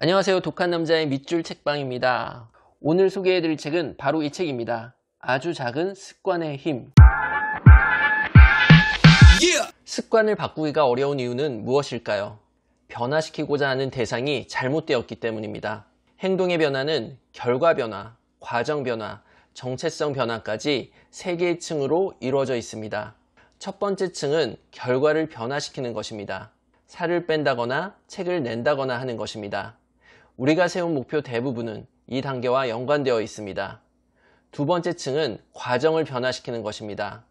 안녕하세요. 독한 남자의 밑줄 책방입니다. 오늘 소개해드릴 책은 바로 이 책입니다. 아주 작은 습관의 힘. 습관을 바꾸기가 어려운 이유는 무엇일까요? 변화시키고자 하는 대상이 잘못되었기 때문입니다. 행동의 변화는 결과 변화, 과정 변화, 정체성 변화까지 3개의 층으로 이루어져 있습니다. 첫 번째 층은 결과를 변화시키는 것입니다. 살을 뺀다거나 책을 낸다거나 하는 것입니다. 우리가 세운 목표 대부분은 이 단계와 연관되어 있습니다. 두 번째 층은 과정을 변화시키는 것입니다.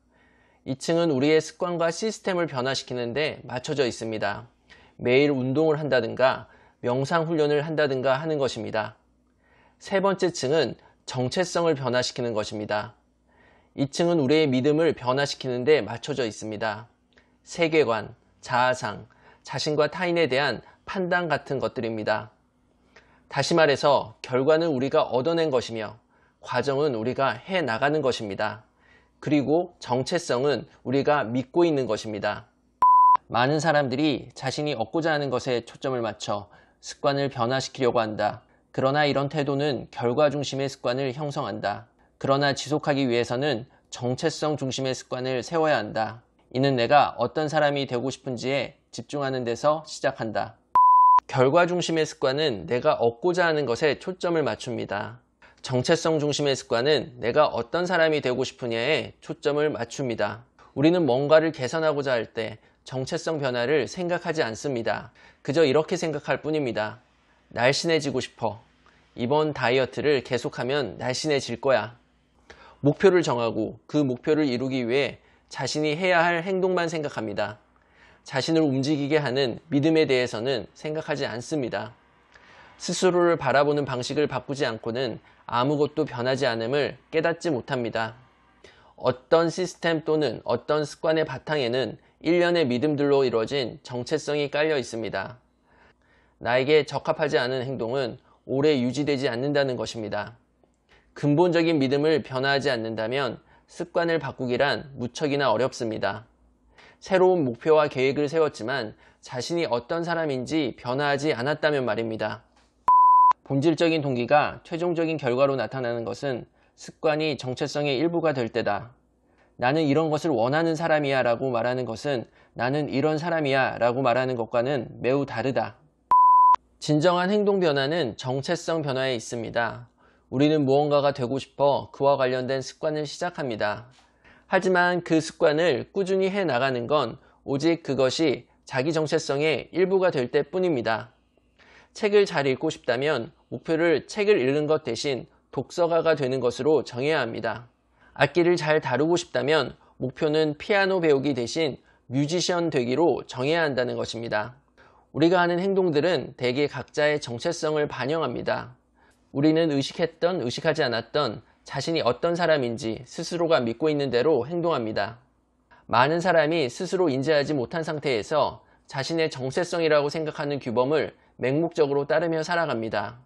이 층은 우리의 습관과 시스템을 변화시키는 데 맞춰져 있습니다. 매일 운동을 한다든가 명상훈련을 한다든가 하는 것입니다. 세 번째 층은 정체성을 변화시키는 것입니다. 이 층은 우리의 믿음을 변화시키는 데 맞춰져 있습니다. 세계관, 자아상, 자신과 타인에 대한 판단 같은 것들입니다. 다시 말해서 결과는 우리가 얻어낸 것이며 과정은 우리가 해나가는 것입니다. 그리고 정체성은 우리가 믿고 있는 것입니다. 많은 사람들이 자신이 얻고자 하는 것에 초점을 맞춰 습관을 변화시키려고 한다. 그러나 이런 태도는 결과 중심의 습관을 형성한다. 그러나 지속하기 위해서는 정체성 중심의 습관을 세워야 한다. 이는 내가 어떤 사람이 되고 싶은지에 집중하는 데서 시작한다. 결과 중심의 습관은 내가 얻고자 하는 것에 초점을 맞춥니다. 정체성 중심의 습관은 내가 어떤 사람이 되고 싶으냐에 초점을 맞춥니다. 우리는 뭔가를 개선하고자 할 때 정체성 변화를 생각하지 않습니다. 그저 이렇게 생각할 뿐입니다. 날씬해지고 싶어. 이번 다이어트를 계속하면 날씬해질 거야. 목표를 정하고 그 목표를 이루기 위해 자신이 해야 할 행동만 생각합니다. 자신을 움직이게 하는 믿음에 대해서는 생각하지 않습니다. 스스로를 바라보는 방식을 바꾸지 않고는 아무것도 변하지 않음을 깨닫지 못합니다. 어떤 시스템 또는 어떤 습관의 바탕에는 일련의 믿음들로 이루어진 정체성이 깔려 있습니다. 나에게 적합하지 않은 행동은 오래 유지되지 않는다는 것입니다. 근본적인 믿음을 변화하지 않는다면 습관을 바꾸기란 무척이나 어렵습니다. 새로운 목표와 계획을 세웠지만 자신이 어떤 사람인지 변화하지 않았다면 말입니다. 본질적인 동기가 최종적인 결과로 나타나는 것은 습관이 정체성의 일부가 될 때다. 나는 이런 것을 원하는 사람이야 라고 말하는 것은 나는 이런 사람이야 라고 말하는 것과는 매우 다르다. 진정한 행동 변화는 정체성 변화에 있습니다. 우리는 무언가가 되고 싶어 그와 관련된 습관을 시작합니다. 하지만 그 습관을 꾸준히 해나가는 건 오직 그것이 자기 정체성의 일부가 될 때뿐입니다. 책을 잘 읽고 싶다면 목표를 책을 읽는 것 대신 독서가가 되는 것으로 정해야 합니다. 악기를 잘 다루고 싶다면 목표는 피아노 배우기 대신 뮤지션 되기로 정해야 한다는 것입니다. 우리가 하는 행동들은 대개 각자의 정체성을 반영합니다. 우리는 의식했던 의식하지 않았던 자신이 어떤 사람인지 스스로가 믿고 있는 대로 행동합니다. 많은 사람이 스스로 인지하지 못한 상태에서 자신의 정체성이라고 생각하는 규범을 맹목적으로 따르며 살아갑니다.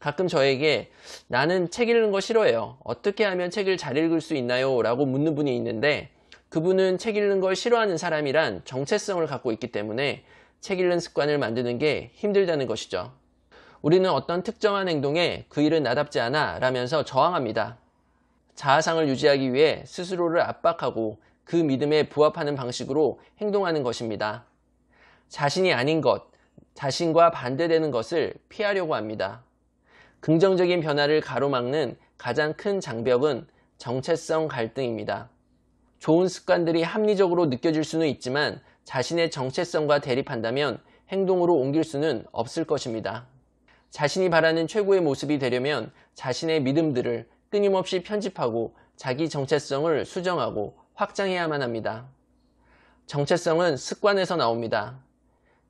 가끔 저에게 나는 책 읽는 거 싫어해요. 어떻게 하면 책을 잘 읽을 수 있나요? 라고 묻는 분이 있는데 그분은 책 읽는 걸 싫어하는 사람이란 정체성을 갖고 있기 때문에 책 읽는 습관을 만드는 게 힘들다는 것이죠. 우리는 어떤 특정한 행동에 그 일은 나답지 않아 라면서 저항합니다. 자아상을 유지하기 위해 스스로를 압박하고 그 믿음에 부합하는 방식으로 행동하는 것입니다. 자신이 아닌 것, 자신과 반대되는 것을 피하려고 합니다. 긍정적인 변화를 가로막는 가장 큰 장벽은 정체성 갈등입니다. 좋은 습관들이 합리적으로 느껴질 수는 있지만 자신의 정체성과 대립한다면 행동으로 옮길 수는 없을 것입니다. 자신이 바라는 최고의 모습이 되려면 자신의 믿음들을 끊임없이 편집하고 자기 정체성을 수정하고 확장해야만 합니다. 정체성은 습관에서 나옵니다.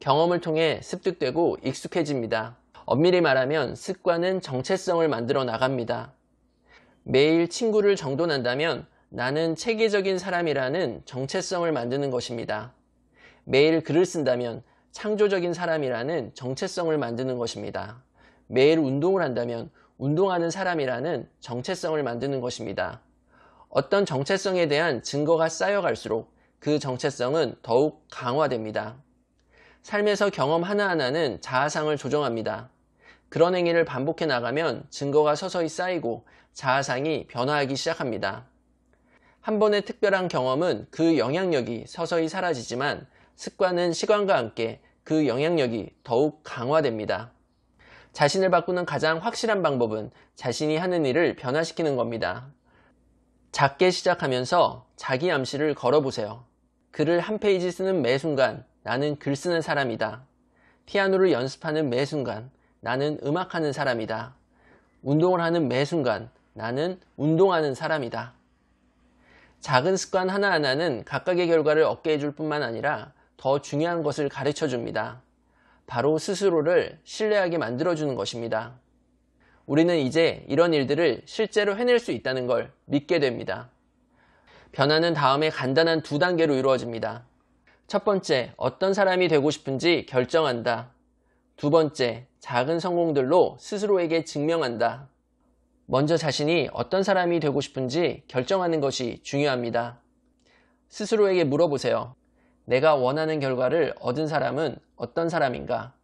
경험을 통해 습득되고 익숙해집니다. 엄밀히 말하면 습관은 정체성을 만들어 나갑니다. 매일 친구를 정돈한다면 나는 체계적인 사람이라는 정체성을 만드는 것입니다. 매일 글을 쓴다면 창조적인 사람이라는 정체성을 만드는 것입니다. 매일 운동을 한다면 운동하는 사람이라는 정체성을 만드는 것입니다. 어떤 정체성에 대한 증거가 쌓여갈수록 그 정체성은 더욱 강화됩니다. 삶에서 경험 하나하나는 자아상을 조정합니다. 그런 행위를 반복해 나가면 증거가 서서히 쌓이고 자아상이 변화하기 시작합니다. 한 번의 특별한 경험은 그 영향력이 서서히 사라지지만 습관은 시간과 함께 그 영향력이 더욱 강화됩니다. 자신을 바꾸는 가장 확실한 방법은 자신이 하는 일을 변화시키는 겁니다. 작게 시작하면서 자기 암시를 걸어보세요. 글을 한 페이지 쓰는 매 순간 나는 글 쓰는 사람이다. 피아노를 연습하는 매 순간 나는 음악하는 사람이다. 운동을 하는 매 순간 나는 운동하는 사람이다. 작은 습관 하나하나는 각각의 결과를 얻게 해줄 뿐만 아니라 더 중요한 것을 가르쳐 줍니다. 바로 스스로를 신뢰하게 만들어주는 것입니다. 우리는 이제 이런 일들을 실제로 해낼 수 있다는 걸 믿게 됩니다. 변화는 다음에 간단한 2단계로 이루어집니다. 첫 번째, 어떤 사람이 되고 싶은지 결정한다. 두 번째, 작은 성공들로 스스로에게 증명한다. 먼저 자신이 어떤 사람이 되고 싶은지 결정하는 것이 중요합니다. 스스로에게 물어보세요. 내가 원하는 결과를 얻은 사람은 어떤 사람인가?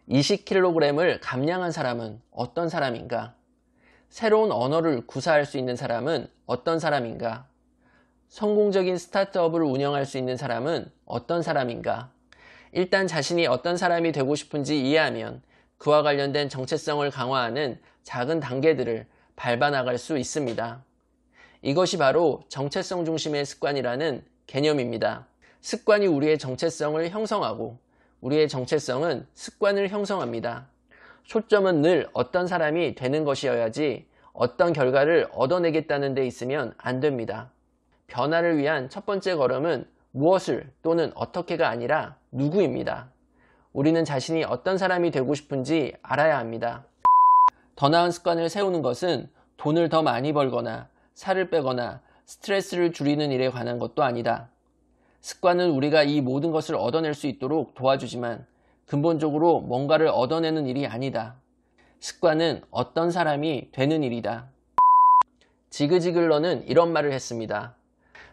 20kg을 감량한 사람은 어떤 사람인가? 새로운 언어를 구사할 수 있는 사람은 어떤 사람인가? 성공적인 스타트업을 운영할 수 있는 사람은 어떤 사람인가? 일단 자신이 어떤 사람이 되고 싶은지 이해하면 그와 관련된 정체성을 강화하는 작은 단계들을 밟아 나갈 수 있습니다. 이것이 바로 정체성 중심의 습관이라는 개념입니다. 습관이 우리의 정체성을 형성하고 우리의 정체성은 습관을 형성합니다. 초점은 늘 어떤 사람이 되는 것이어야지 어떤 결과를 얻어내겠다는 데 있으면 안 됩니다. 변화를 위한 첫 번째 걸음은 무엇을 또는 어떻게가 아니라 누구입니다. 우리는 자신이 어떤 사람이 되고 싶은지 알아야 합니다. 더 나은 습관을 세우는 것은 돈을 더 많이 벌거나 살을 빼거나 스트레스를 줄이는 일에 관한 것도 아니다. 습관은 우리가 이 모든 것을 얻어낼 수 있도록 도와주지만 근본적으로 뭔가를 얻어내는 일이 아니다. 습관은 어떤 사람이 되는 일이다. 지그 지글러는 이런 말을 했습니다.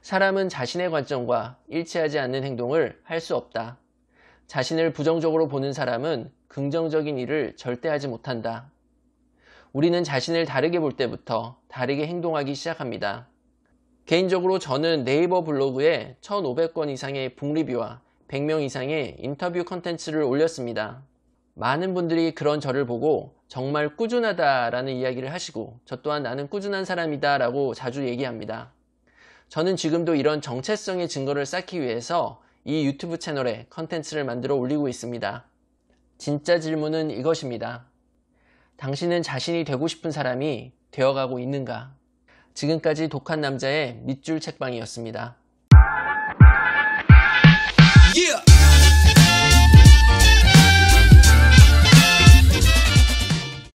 사람은 자신의 관점과 일치하지 않는 행동을 할 수 없다. 자신을 부정적으로 보는 사람은 긍정적인 일을 절대 하지 못한다. 우리는 자신을 다르게 볼 때부터 다르게 행동하기 시작합니다. 개인적으로 저는 네이버 블로그에 1,500건 이상의 북리뷰와 100명 이상의 인터뷰 컨텐츠를 올렸습니다. 많은 분들이 그런 저를 보고 정말 꾸준하다라는 이야기를 하시고 저 또한 나는 꾸준한 사람이다 라고 자주 얘기합니다. 저는 지금도 이런 정체성의 증거를 쌓기 위해서 이 유튜브 채널에 컨텐츠를 만들어 올리고 있습니다. 진짜 질문은 이것입니다. 당신은 자신이 되고 싶은 사람이 되어가고 있는가? 지금까지 독한 남자의 밑줄 책방이었습니다. Yeah.